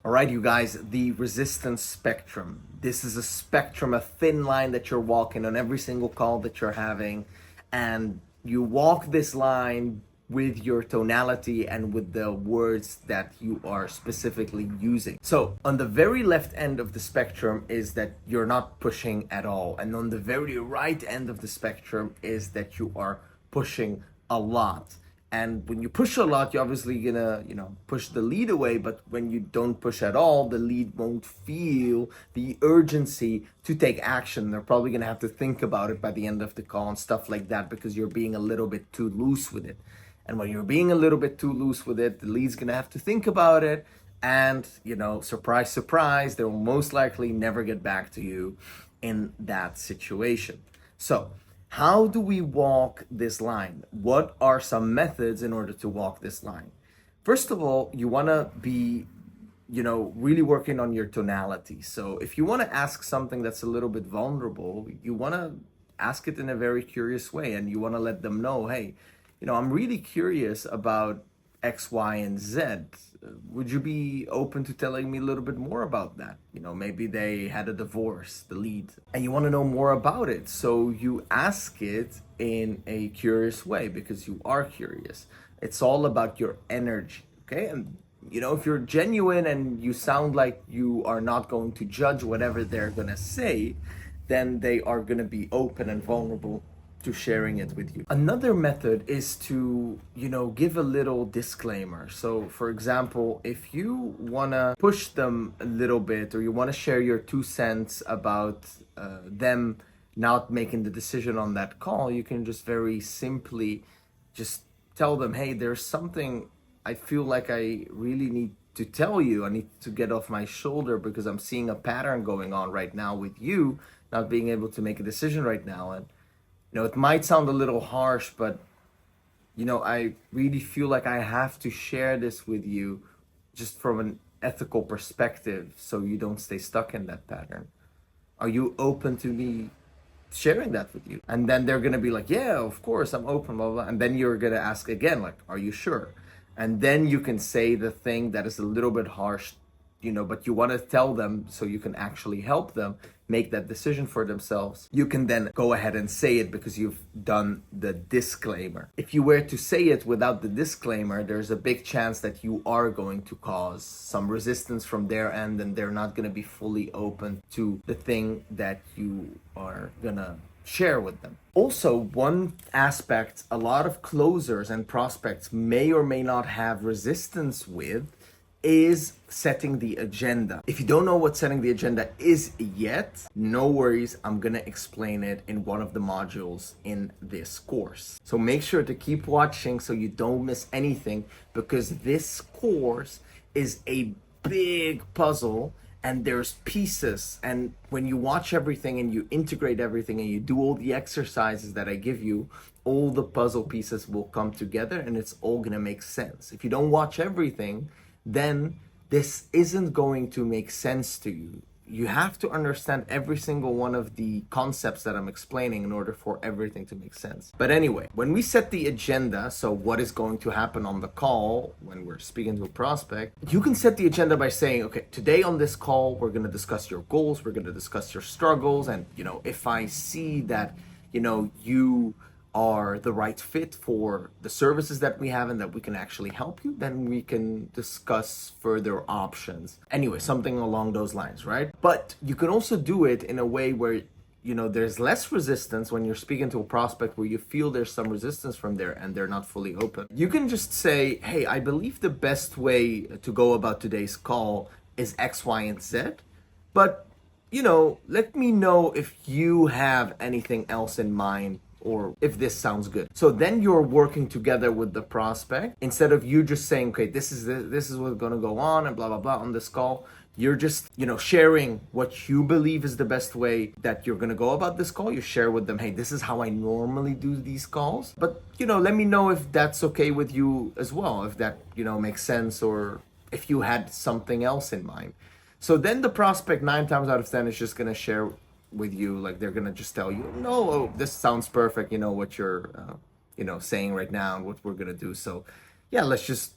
All right, you guys, the resistance spectrum. This is a spectrum, a thin line that you're walking on every single call that you're having. And you walk this line with your tonality and with the words that you are specifically using. So on the very left end of the spectrum is that you're not pushing at all. And on the very right end of the spectrum is that you are pushing a lot. And when you push a lot, you're obviously gonna, push the lead away. But when you don't push at all, the lead won't feel the urgency to take action. They're probably gonna have to think about it by the end of the call and stuff like that because you're being a little bit too loose with it. And when you're being a little bit too loose with it, the lead's gonna have to think about it. And, surprise, surprise, they will most likely never get back to you in that situation. So, how do we walk this line? What are some methods in order to walk this line? First of all, you want to be, really working on your tonality. So if you want to ask something that's a little bit vulnerable, you want to ask it in a very curious way, and you want to let them know, hey, I'm really curious about X, Y, and Z. Would you be open to telling me a little bit more about that? Maybe they had a divorce, the lead, and you want to know more about it. So you ask it in a curious way because you are curious. It's all about your energy, okay? And if you're genuine and you sound like you are not going to judge whatever they're gonna say, then they are gonna be open and vulnerable to sharing it with you. Another method is to, give a little disclaimer. So for example, if you wanna push them a little bit or you wanna share your 2 cents about them not making the decision on that call, you can just very simply just tell them, hey, there's something I feel like I really need to tell you. I need to get off my shoulder because I'm seeing a pattern going on right now with you not being able to make a decision right now. And it might sound a little harsh, but I really feel like I have to share this with you just from an ethical perspective so you don't stay stuck in that pattern. Are you open to me sharing that with you? And then they're gonna be like, yeah, of course, I'm open, blah, blah. And then you're gonna ask again, like, are you sure? And then you can say the thing that is a little bit harsh, but you want to tell them so you can actually help them make that decision for themselves. You can then go ahead and say it because you've done the disclaimer. If you were to say it without the disclaimer, there's a big chance that you are going to cause some resistance from their end and they're not going to be fully open to the thing that you are going to share with them. Also, one aspect a lot of closers and prospects may or may not have resistance with is setting the agenda. If you don't know what setting the agenda is yet, no worries, I'm gonna explain it in one of the modules in this course. So make sure to keep watching so you don't miss anything, because this course is a big puzzle and there's pieces, and when you watch everything and you integrate everything and you do all the exercises that I give you, all the puzzle pieces will come together and it's all gonna make sense. If you don't watch everything, then this isn't going to make sense to you. You have to understand every single one of the concepts that I'm explaining in order for everything to make sense. But anyway, when we set the agenda, so what is going to happen on the call when we're speaking to a prospect, you can set the agenda by saying, okay, today on this call, we're going to discuss your goals, we're going to discuss your struggles. And, if I see that, you are the right fit for the services that we have and that we can actually help you, then we can discuss further options. Anyway, something along those lines, right? But you can also do it in a way where, there's less resistance when you're speaking to a prospect where you feel there's some resistance from there and they're not fully open. You can just say, hey, I believe the best way to go about today's call is X, Y, and Z, but, let me know if you have anything else in mind or if this sounds good. So then you're working together with the prospect instead of you just saying, okay, this is what's going to go on and blah, blah, blah on this call. You're just, sharing what you believe is the best way that you're going to go about this call. You share with them, hey, this is how I normally do these calls. But, let me know if that's okay with you as well, if that, makes sense, or if you had something else in mind. So then the prospect 9 times out of 10 is just going to share with you, like they're gonna just tell you, no, this sounds perfect, what you're saying right now and what we're gonna do. So yeah, let's just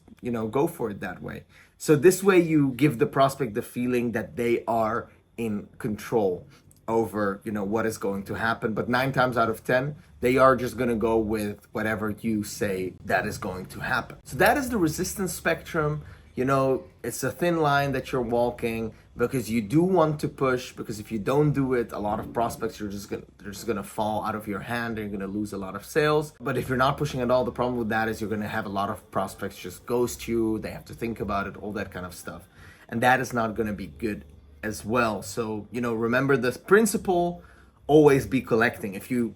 go for it that way. So this way you give the prospect the feeling that they are in control over, what is going to happen. But 9 times out of 10, they are just going to go with whatever you say that is going to happen. So that is the resistance spectrum. It's a thin line that you're walking, because you do want to push, because if you don't do it, a lot of prospects they're just gonna fall out of your hand and you're gonna lose a lot of sales. But if you're not pushing at all, the problem with that is you're gonna have a lot of prospects just ghost you, they have to think about it, all that kind of stuff. And that is not gonna be good as well. So, remember this principle, always be collecting. If you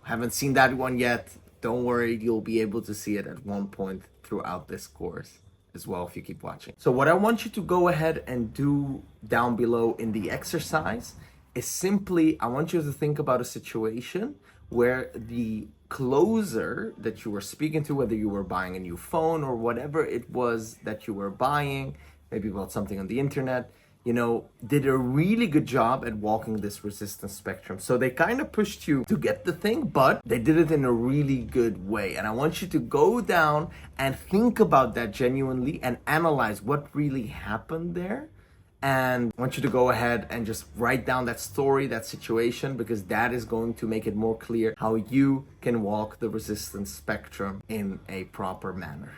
haven't seen that one yet, don't worry, you'll be able to see it at one point throughout this course as well if you keep watching. So what I want you to go ahead and do down below in the exercise is simply, I want you to think about a situation where the closer that you were speaking to, whether you were buying a new phone or whatever it was that you were buying, maybe about something on the internet, did a really good job at walking this resistance spectrum. So they kind of pushed you to get the thing, but they did it in a really good way. And I want you to go down and think about that genuinely and analyze what really happened there. And I want you to go ahead and just write down that story, that situation, because that is going to make it more clear how you can walk the resistance spectrum in a proper manner.